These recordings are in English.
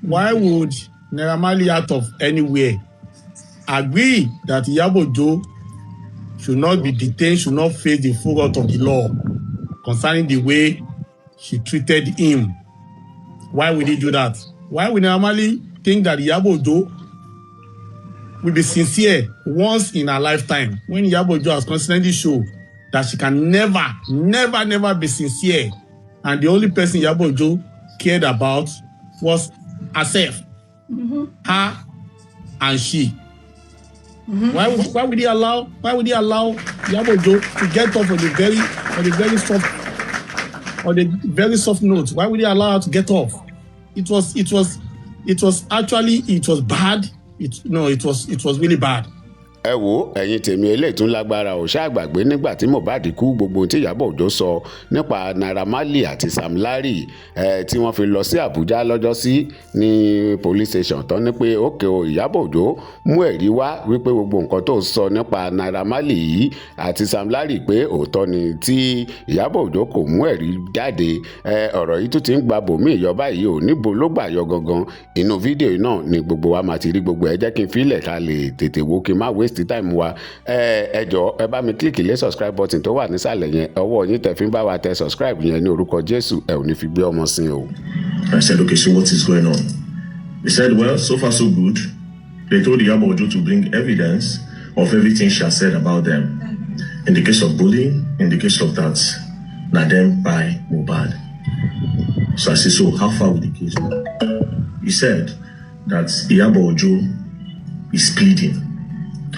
Why would Naira Marley out of anywhere agree that Iyabo Ojo should not be detained, should not face the full wrath of the law concerning the way she treated him? Why would he do that? Why would Naira Marley think that Iyabo Ojo will be sincere once in her lifetime, when Iyabo Ojo has constantly shown that she can never be sincere, and the only person Iyabo Ojo cared about was herself, her and she. Why would he allow Iyabo Ojo to get off on the very soft note? Why would he allow her to get off? It was bad. It was really bad. ẹ wo ẹ̀yin tèmi eléyìí tún lágbára ò ṣàgbàgbé nígbà tí Mohbad kú gbogbo tí Ìyábọ̀ Òjó sọ nípa Naira Marley àti Sam Larry tí wọ́n fi lọ sí Àbújá lọ́jọ́ sí ní police station tán ní pé ókè o Ìyábọ̀ Òjó mú ẹ̀rí wá wípé gbogbo nǹkan tó sọ nípa Naira Marley yìí àti Sam Larry pé òótọ́ ni, tí Ìyábọ̀ Òjó kò mú ẹ̀rí jáde. Ọ̀rọ̀ yìí tún ti ń gba bòmí ìyọba yìí ò níbo ló gbà yọ gangan. Inú fídíò náà ni gbogbo wa máa ti rí gbogbo ẹ jẹ́ kí n fílẹ̀ ká lè tètè wo kí n má waste time wa. Ẹ jọ̀ọ́ ẹ bá mi kílìkì lé subscribe button tó wà nísàlẹ̀ yẹn, ọwọ́ yín tẹ́ fi ń bá wa tẹ subscribe yẹn ní orúkọ Jésù, ẹ ò ní fi gbé ọmọ sin o. I said, okay, so what is going on? He said, well, so far so good. They told Iyabo Ojo to bring evidence of everything she has said about them. In the case of bullying, in the case of that, na them by Mohbad. So I said, so how far will the case go? He said that Iyabo Ojo is pleading.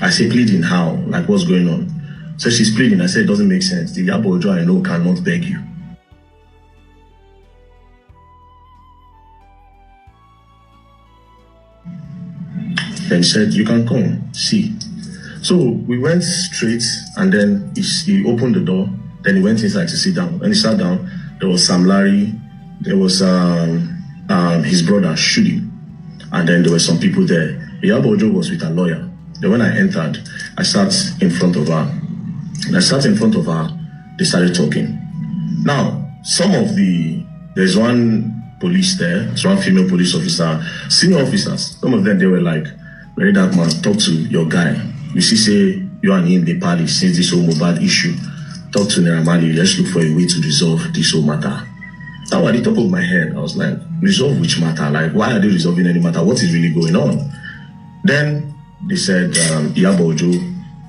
I say pleading how? Like what's going on? So she's pleading. I said it doesn't make sense. The Iyabo Ojo I know cannot beg you. Then he said, you can come, see. So we went straight, and then he opened the door. Then he went inside to sit down. When he sat down, there was Sam Larry, there was his brother Shudi, and then there were some people there. Iyabo Ojo was with a lawyer. Then when I entered, I sat in front of her. And I sat in front of her, they started talking. Now, there's one police there, there's one female police officer, senior officers, some of them, they were like, very dark man, talk to your guy. You see, say, you and him, the party, since this whole Mohbad issue, talk to Naira Marley, let's look for a way to resolve this whole matter. Now, at the top of my head, I was like, resolve which matter? Like, why are they resolving any matter? What is really going on? Then they said, Iyabo Ojo,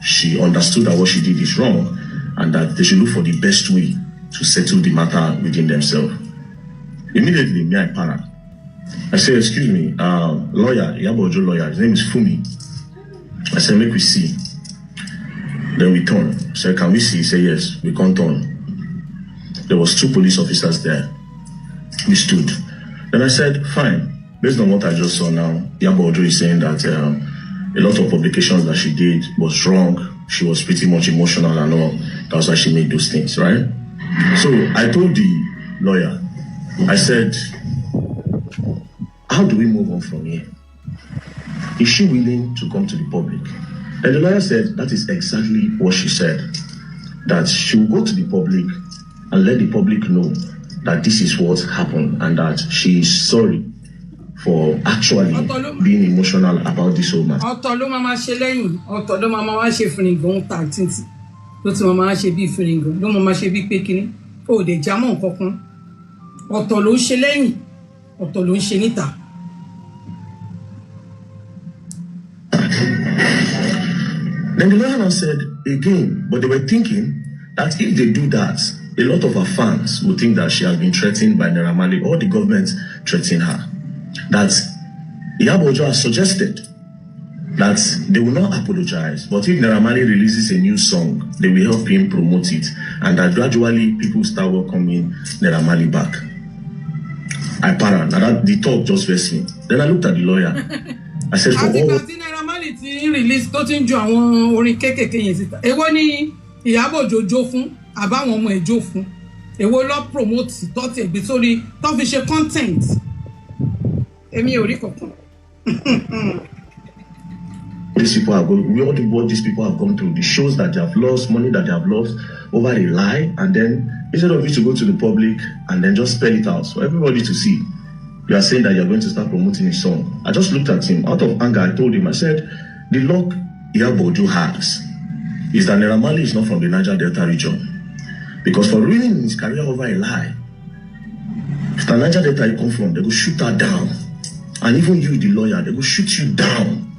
she understood that what she did is wrong and that they should look for the best way to settle the matter within themselves. Immediately, me, I para. I said, excuse me, lawyer, Iyabo Ojo lawyer, his name is Fumi. I said, make we see. Then we turn. I said, can we see? He said, yes, we can't turn. There was 2 police officers there. We stood. Then I said, fine. Based on what I just saw now, Iyabo Ojo is saying that a lot of publications that she did was wrong. She was pretty much emotional and all. That's why she made those things, right? So I told the lawyer, I said, how do we move on from here? Is she willing to come to the public? And the lawyer said, that is exactly what she said. That she will go to the public and let the public know that this is what happened and that she is sorry for actually being emotional about this whole matter. Ọ̀tọ̀ mama ṣe lẹ́yìn, ọ̀tọ̀ mama wá ṣe fìrìngàn ta títí. Ló ti mama wá ṣe bí fìrìngàn, ló mama ṣe bí pé kíní. Ó dé jámọ́ nǹkan kan. Ọ̀tọ̀ ló ń ṣe lẹ́yìn, ọ̀tọ̀ ló ń ṣe níta. Then the lawyer said again, but they were thinking that if they do that, a lot of her fans would think that she has been threatened by Naira Marley or the government threatening her. That Iyabo Ojo has suggested that they will not apologize, but if Naira Marley releases a new song, they will help him promote it, and that gradually people start welcoming Naira Marley back. I para, now that the talk just vexed me. Then I looked at the lawyer. I said, for all Naira Marley ti release tó tin ju àwọn orin kékèké yẹn síta. Èwo ni Iyabo Ojo jó fún, àbáwọn ọmọ ẹ̀ jó fún. Èwo ló promote tó ti gbé sórí tó fi ṣe content. Èmi ò rí kankan. These people are going, we all do what these people have gone through, the shows that they have lost, money that they have lost over a lie, and then instead of it to go to the public and then just spell it out for everybody to see, You are saying that you're going to start promoting his song. I just looked at him. Out of anger, I told him, I said, the luck IYABO has is that Naira Marley is not from the Niger Delta region. Because for ruining his career over a lie, if the Niger Delta you come from, they go shoot her down. And even you, the lawyer, they go shoot you down.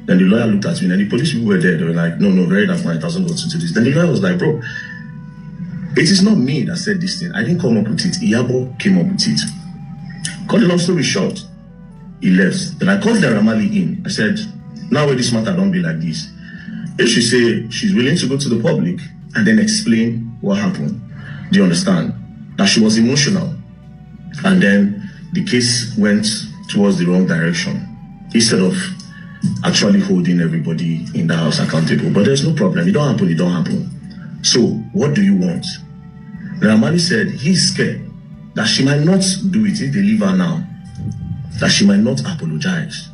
Then the lawyer looked at me, and the police people were there. They were like, no, very that man, it doesn't go to this. Then the lawyer was like, bro, it is not me that said this thing. I didn't come up with it. IYABO came up with it. Cut the long story short, he left. Then I called Naira Marley in. I said, now where this matter don't be like this. If she say she's willing to go to the public and then explain what happened, do you understand? That she was emotional. And then the case went towards the wrong direction. Instead of actually holding everybody in the house accountable. But there's no problem. It don't happen. So, what do you want? Naira Marley said he's scared that she might not do it if they leave her now. That she might not apologize.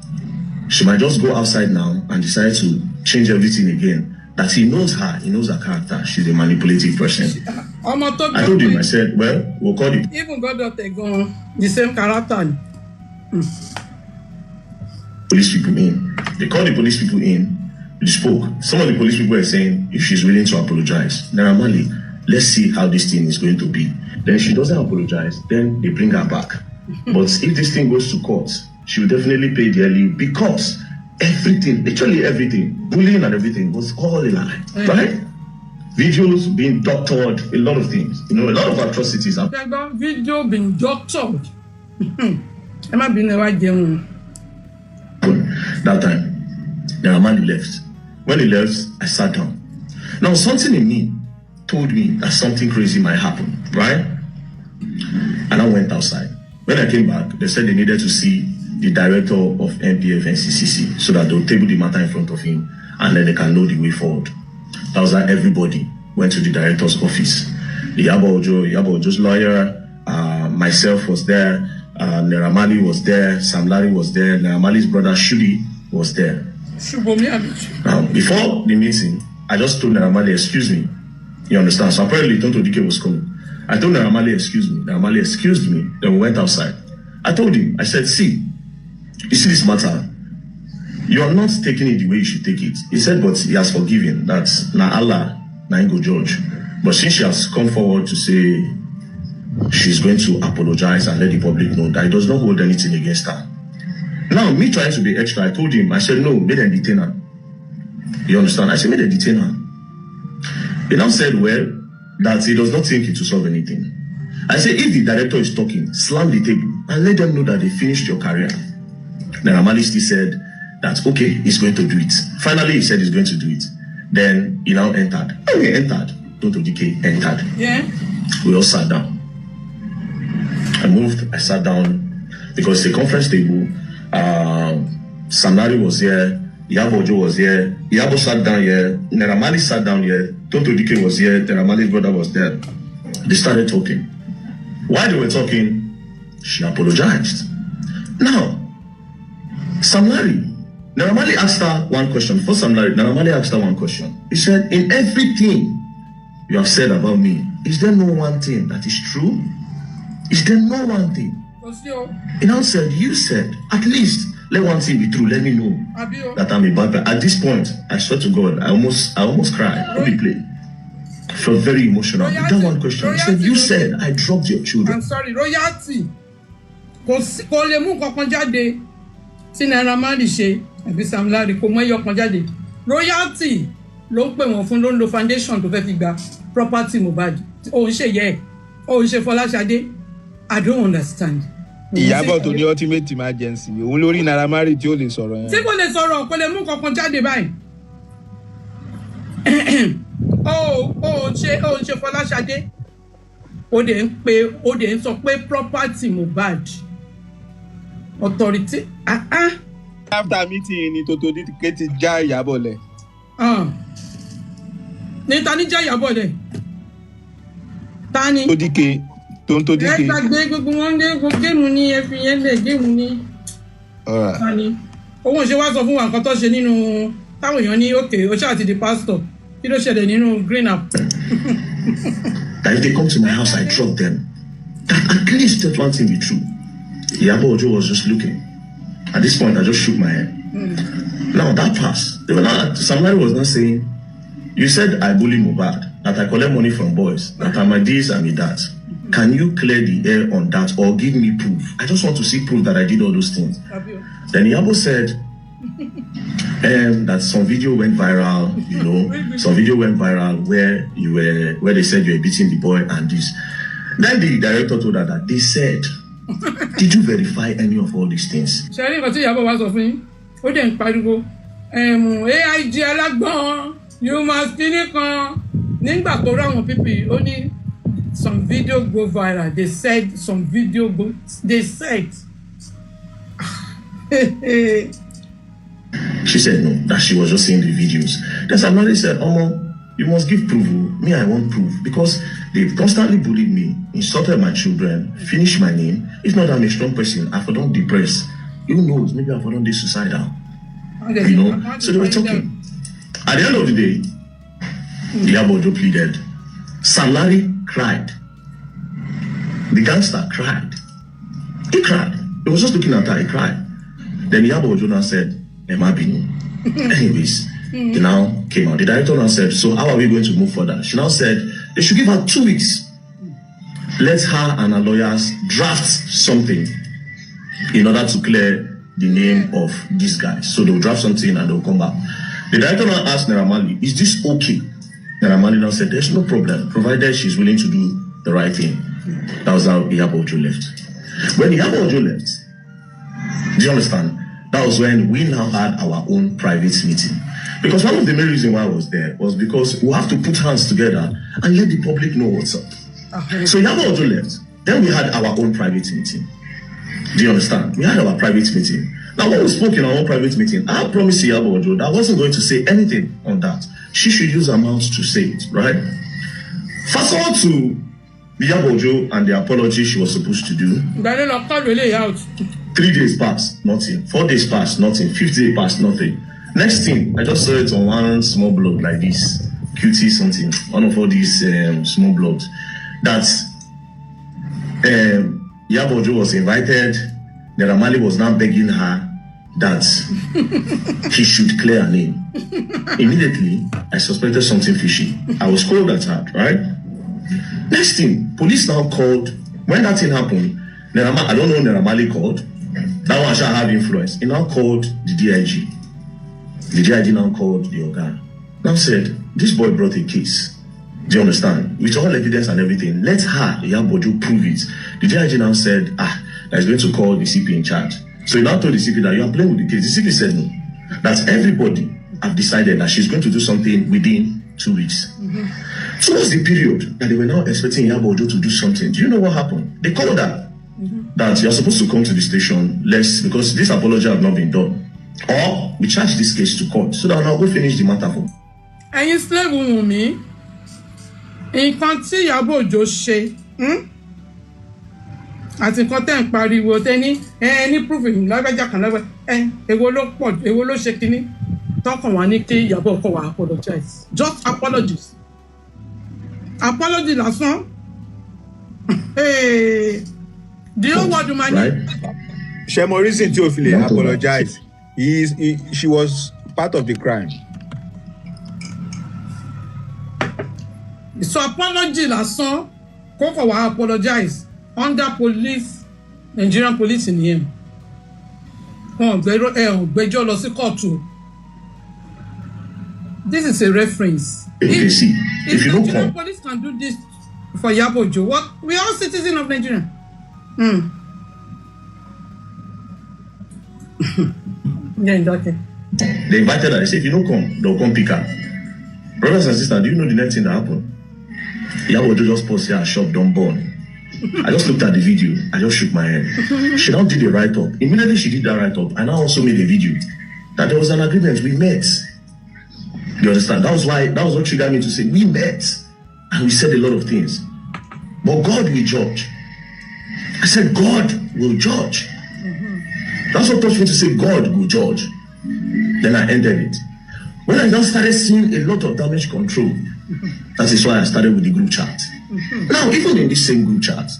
She might just go outside now and decide to change everything again. That he knows her, he knows her character. She's a manipulative person. I told him, I said, well, we'll call it. Even God don't take on the same character. Police people in. They called the police people in. They spoke. Some of the police people were saying if she's willing to apologize. Naira Marley, let's see how this thing is going to be. Then if she doesn't apologize, then they bring her back. But if this thing goes to court, she will definitely pay dearly because everything, literally everything, bullying and everything was all a lie, right? Videos being doctored, a lot of things. You know, a lot of atrocities. Video being doctored. Emma being a white girl. That time, Naira Marley left. When he left, I sat down. Now, something in me told me that something crazy might happen, right? And I went outside. When I came back, they said they needed to see the director of NPF and CCC so that they'll table the matter in front of him and then they can know the way forward. That was how everybody went to the director's office. The IYABO Ojo's lawyer, myself was there, Naira Marley was there, Sam Larry was there, Naira Marley's brother Shudi was there. Now, before the meeting, I just told Naira Marley, excuse me. You understand? So apparently Tonto Dike was coming. I told Naira Marley, excuse me. Naira Marley excused me. Then we went outside. I told him, I said, see, you see this matter? You are not taking it the way you should take it. He said, but he has forgiven. That's na Allah, na go judge. But since she has come forward to say she's going to apologize and let the public know that it does not hold anything against her. Now, me trying to be extra, I told him, I said, no, make them detain her. You understand? I said, make them detain her. He now said, well, that he does not think it will solve anything. I said, if the director is talking, slam the table and let them know that they finished your career. Naira Marley still said that, okay, he's going to do it. Finally, he said he's going to do it. Then he now entered. When he entered, Tonto Dike entered. Yeah. We all sat down. I moved, I sat down because the conference table, Sam Larry was here, IYABO Ojo was here, IYABO sat down here, Naira Marley sat down here, Tonto Dike was here, Naira Marley's brother was there. They started talking. While they were talking, she apologized. Now, Sam Larry, Naira Marley asked her one question. Before Sam Larry, Naira Marley asked her one question. He said, in everything you have said about me, is there no one thing that is true? Is there no one thing? He now said, you said, at least let one thing be true. Let me know that I'm a bad guy. At this point, I swear to God, I almost cried. Let me play. I felt very emotional. That one question. He said, you said I dropped your children. I'm sorry, royalty. Kò lè mú kankan jáde tí Naira Marley ṣe àbí Sam Larry kò mú ẹyọ kan jáde. Royalty ló ń pè wọ́n fún ló ń lo foundation tó fẹ́ fi gba property Mohbad. Òun ṣe yẹ òun ṣe Fọláṣadé. I don't understand. IYABO tó ní ultimate emergency òun lórí Naira Marley tí ó lè sọ̀rọ̀ yẹn. Tí kò lè sọ̀rọ̀ kò lè mú kankan jáde báyìí. Ó ṣe Fọláṣadé. Ó dẹ̀ ń sọ pé property Mohbad. Authority. After meeting ni Tonto Dike ti já IYABO lẹ̀. Ní ta ni já IYABO lẹ̀? Ta ni? Tonto Dike. Ẹ gbàgbé gbogbo wọn dé gbogbo géèmù ní ẹ fi yẹn lẹ̀ géèmù ní. Ta ni? Òun ṣe wá sọ fún wa nǹkan tó ṣe nínú táwọn èèyàn ní òkè ó ṣáà ti di pastor. Kí ló ṣẹlẹ̀ nínú green app? That if they come to my house, I drop them. That at least that one thing be true. IYABO Ojo was just looking. At this point, I just shook my head. Now that passed. Somebody was not saying, you said I bully Mohbad, that I collect money from boys, that I'm a this, I'm a that. Can you clear the air on that or give me proof? I just want to see proof that I did all those things. Then IYABO said that some video went viral, you know, some video went viral where they said you were beating the boy and this. Then the director told her that they said, did you verify any of all these things? Sharing what IYABO was offering, ó dẹ̀ ń pariwo, AIG alágbọ̀n, you must finish kan. Nígbà tó ráwọn people, ó ní some video go viral. They said some video go. They said. She said no, that she was just seeing the videos. Then somebody said, Omo, you must give proof. Me, I want proof. Because they've constantly bullied me, insulted my children, finished my name. If not, I'm a strong person. I don't depress. Who knows? Maybe I don't be suicidal. Okay, you know? So they were talking. At the end of the day, IYABO Ojo pleaded. Sam Larry cried. The gangster cried. He cried. He was just looking at her. He cried. Then IYABO Ojo now said, Emma Binu. Anyways, they now came out. The director now said, so how are we going to move further? She now said, they should give her 2 weeks. Let her and her lawyers draft something in order to clear the name of this guy. So they'll draft something and they'll come back. The director now asked Naira Marley, is this okay? Naira Marley now said, there's no problem, provided she's willing to do the right thing. That was how IYABO Ojo left. When IYABO Ojo left, do you understand? That was when we now had our own private meeting. Because one of the main reasons why I was there was because we have to put hands together and let the public know what's up. So IYABO Ojo left. Then we had our own private meeting. Do you understand? We had our private meeting. Now, when we spoke in our own private meeting, I promised IYABO Ojo that I wasn't going to say anything on that. She should use her mouth to say it, right? Fast forward to IYABO Ojo and the apology she was supposed to do. 3 days passed, nothing. 4 days passed, nothing. 5th day passed, nothing. Next thing, I just saw it on one small blog like this, QT something, one of all these small blogs, that IYABO Ojo was invited. Naira Marley was now begging her that he should clear her name. Immediately, I suspected something fishy. I was cold at heart, right? Next thing, police now called. When that thing happened, I don't know Naira Marley called. That one shall have influence. He now called the DIG. The DIG now called the Oga. Now said, this boy brought a case. Do you understand? With all evidence and everything, let her, IYABO Ojo, prove it. The DIG now said, that he's going to call the CP in charge. So he now told the CP that you are playing with the case. The CP said no. That everybody have decided that she's going to do something within 2 weeks. So what's the period that they were now expecting IYABO Ojo to do something? Do you know what happened? They called her that you're supposed to come to the station because this apology have not been done. Or we charge this case to court so that now we'll finish the matter for. And you slave me. Nǹkan tí IYABO Ojo ṣe, àti nǹkan tẹ́ ń pariwo tẹ́ni ní proof lágbájá kan lágbájá èwo ló pọ̀ èwo ló ṣe kínní tọkàn wá ní kí IYABO kọ̀ wá apologize, just apologies, apology lásán. Do you know what my name? Shemo reason tí ó fi lè apologize. She was part of the crime. So apology lásán kọ́kọ́ wá apologize under police, Nigerian police in him. Gbẹ́jọ́ lọ sí kóòtù. This is a reference. If you don't Nigerian police can do this for IYABO Ojo, what? We are all citizens of Nigeria. Yeah, okay. They invited her. They said, if you don't come, they'll come pick her. Brothers and sisters, do you know the next thing that happened? IYABO Ojo just posted her shop done burn. I just looked at the video. I just shook my head. She now did a write-up. Immediately she did that write-up, and I also made a video that there was an agreement. We met. You understand? That was what triggered me to say we met, and we said a lot of things. But God will judge. I said God will judge. That's what touched me to say God will judge. Then I ended it. When I now started seeing a lot of damage control, that is why I started with the group chat. Now, even in this same group chat,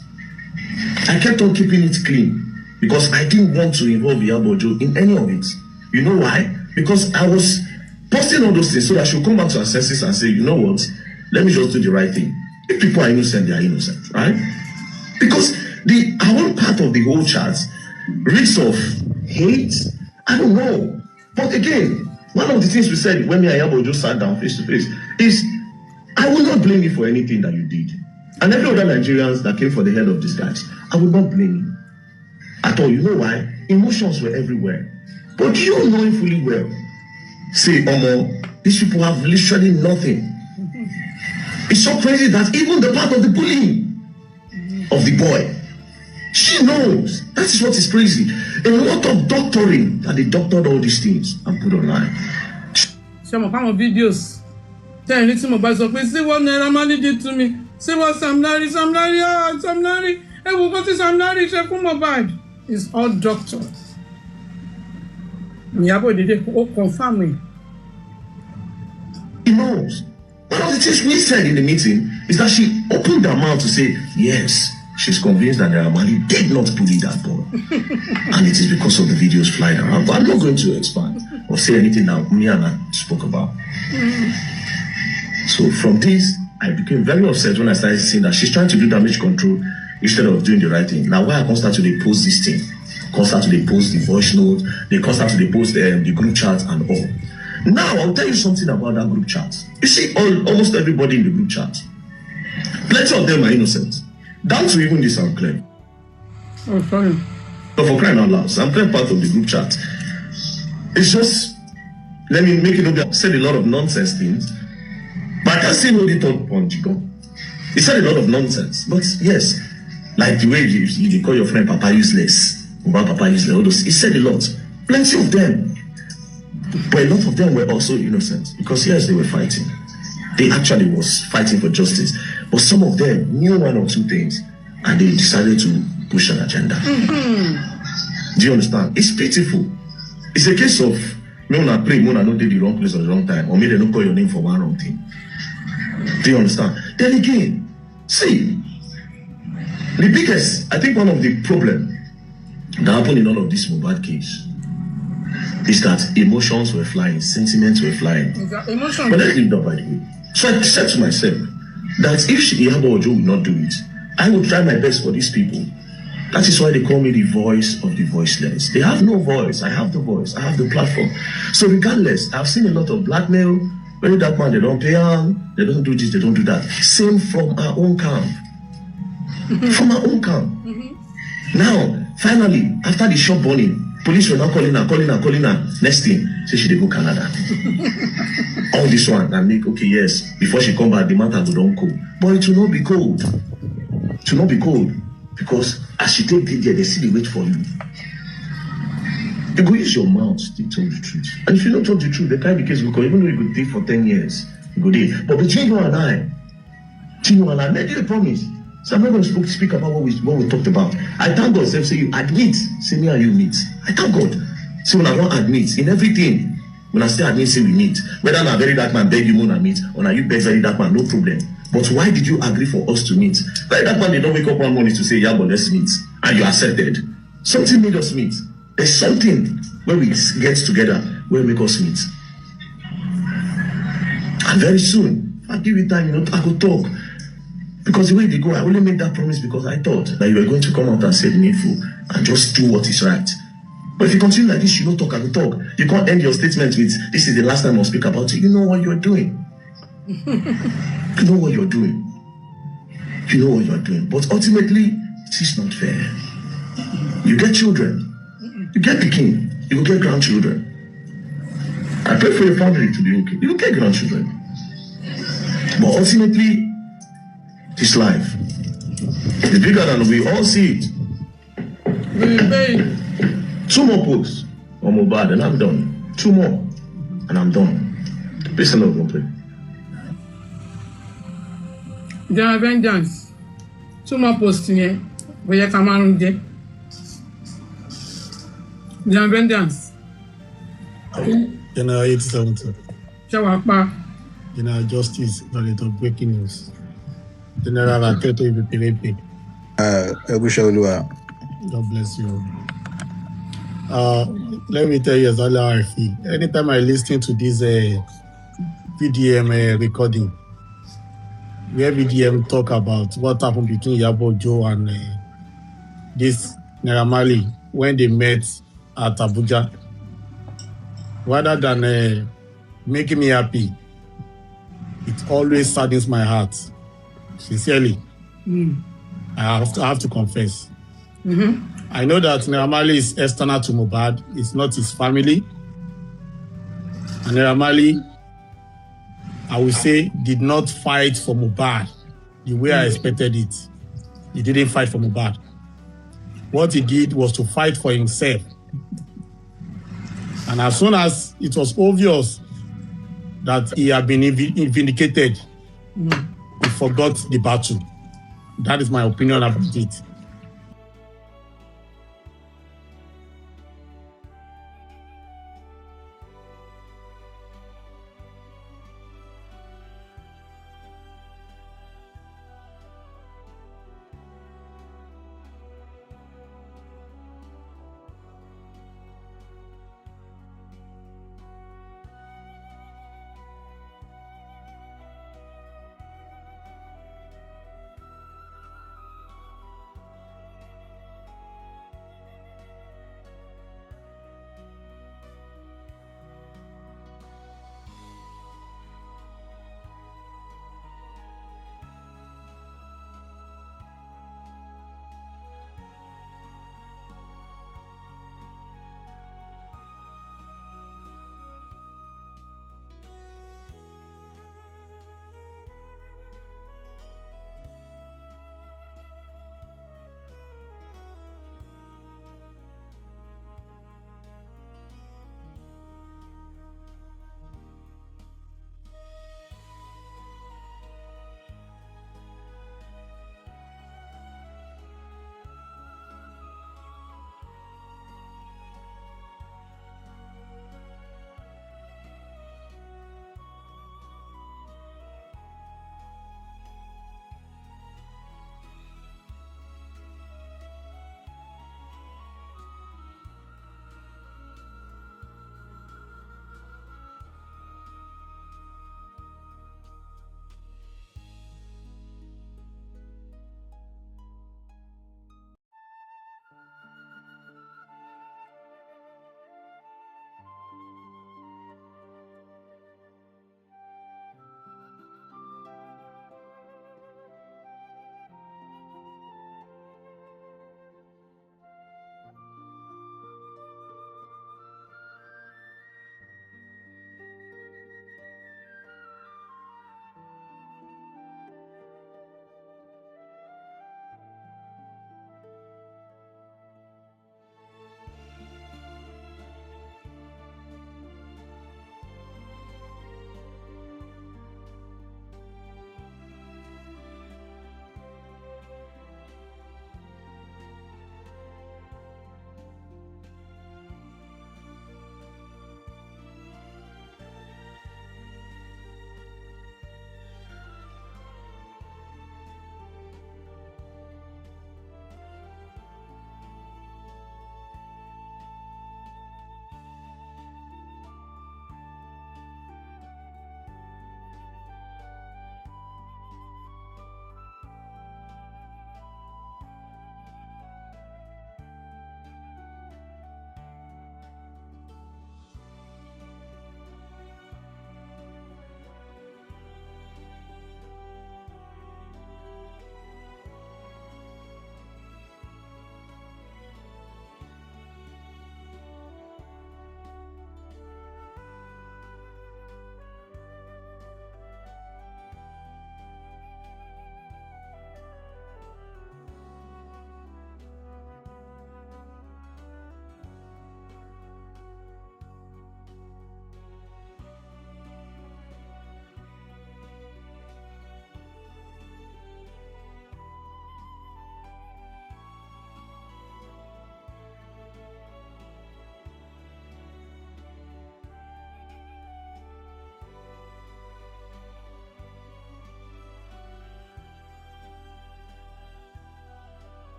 I kept on keeping it clean. because I didn't want to involve IYABO in any of it. You know why? Because I was posting all those things so that she'll come back to her senses and say, you know what, let me just do the right thing. If people are innocent, they are innocent, right? Because our own part of the whole chat reeks of hate. I don't know. But again, one of the things we said when me and IYABO just sat down face to face is, I will not blame you for anything that you did. And every other Nigerians that came for the head of these guys, I will not blame you at all. You know why? Emotions were everywhere. But you know fully well, say, these people have literally nothing. It's so crazy that even the part of the bullying of the boy, she knows. That is what is crazy. A lot of doctoring that they doctored all these things and put online. Some videos. Tell me see what Naira Marley did to me. See what Sam Larry, hey, we go to Sam Larry, it's all doctors. IYABO did it confirm me. He knows. One of the things we said in the meeting is that she opened her mouth to say, yes, she's convinced that Naira Marley did not bully that boy. And it is because of the videos flying around. But I'm not going to expand or say anything that me and I spoke about. So from this, I became very upset when I started seeing that she's trying to do damage control instead of doing the right thing. Now, why I can't start to post this thing? Constant to post the voice note, they constant to post the group chat and all. Now, I'll tell you something about that group chat. You see, almost everybody in the group chat, plenty of them are innocent. Down to even this Unclair. Oh, sorry. But for crying out loud, Unclair part of the group chat. It's just, let me make it obvious, said a lot of nonsense things, but I can't say no they talk on Chico. He said a lot of nonsense, but yes, like the way you call your friend Papa useless, Papa useless, all those, he said a lot, plenty of them. But a lot of them were also innocent because yes, they were fighting. They actually was fighting for justice. But some of them knew one or two things and they decided to push an agenda. Do you understand? It's pitiful. It's a case of me when I pray, when I not did the wrong place at the wrong time, or maybe they don't call your name for one wrong thing. Do you understand? Then again, see, the biggest, I think one of the problems that happened in all of this Mohbad case is that emotions were flying, sentiments were flying. But let's leave that by the way. So I said to myself that if IYABO will not do it, I will try my best for these people. That is why they call me the voice of the voiceless. They have no voice. I have the voice. I have the platform. So regardless, I've seen a lot of blackmail. When that man, they don't pay them, they don't do this, they don't do that. Same from our own camp. From our own camp. Now, finally, after the shop burning, police were now calling her. Next thing, say she dey go Canada. All this one and make, okay, yes, before she come back, the matter go down cold. But it will not be cold. It will not be cold. Because as she take it there, they see the wait for you. You go use your mouth to tell the truth. And if you don't tell the truth, the kind of case will come, even though you could take for 10 years, you go there. But between you and I, make you a promise. So I'm not going to speak about what we talked about. I thank God, say you admit, say me and you meet. I thank God. So when I don't admit, in everything, when I say admit, say we meet. Whether I'm a very dark man beg you want to meet, or now you beg very dark man, no problem. But why did you agree for us to meet? Very dark man, they don't wake up one morning to say, yeah, but let's meet. And you accepted. Something made us meet. There's something where we get together, where we make us meet. And very soon, if I give you time, I could talk. Because the way they go, I only made that promise because I thought that you were going to come out and say the needful and just do what is right. But if you continue like this, you don't talk, I will talk. You can't end your statement with, this is the last time I'll speak about it. You know what you're doing. You know what you're doing. You know what you're doing. But ultimately, it is not fair. You get children. You get the king. You will get grandchildren. I pray for your family to be okay. You will get grandchildren. But ultimately, this life is bigger than we all see it. 2 more posts on Mohbad and I'm done. 2 more and I'm done. Peace and love, pray. Their vengeance. 2 more posts here. Where you come around there. Their vengeance. General 87. Shawapa. General Justice, the breaking news. General Raketo Ibeperepe. Ebusha Olua. God bless you. Let me tell you exactly how I feel. Anytime I listen to this VDM recording, where VDM talk about what happened between IYABO Joe and this Naira Marley when they met at Abuja, rather than making me happy, it always saddens my heart. Sincerely, I have to confess. I know that Naira Marley is external to Mohbad. It's not his family. And Naira Marley, I would say, did not fight for Mohbad the way I expected it. He didn't fight for Mohbad. What he did was to fight for himself. And as soon as it was obvious that he had been vindicated, he forgot the battle. That is my opinion about it.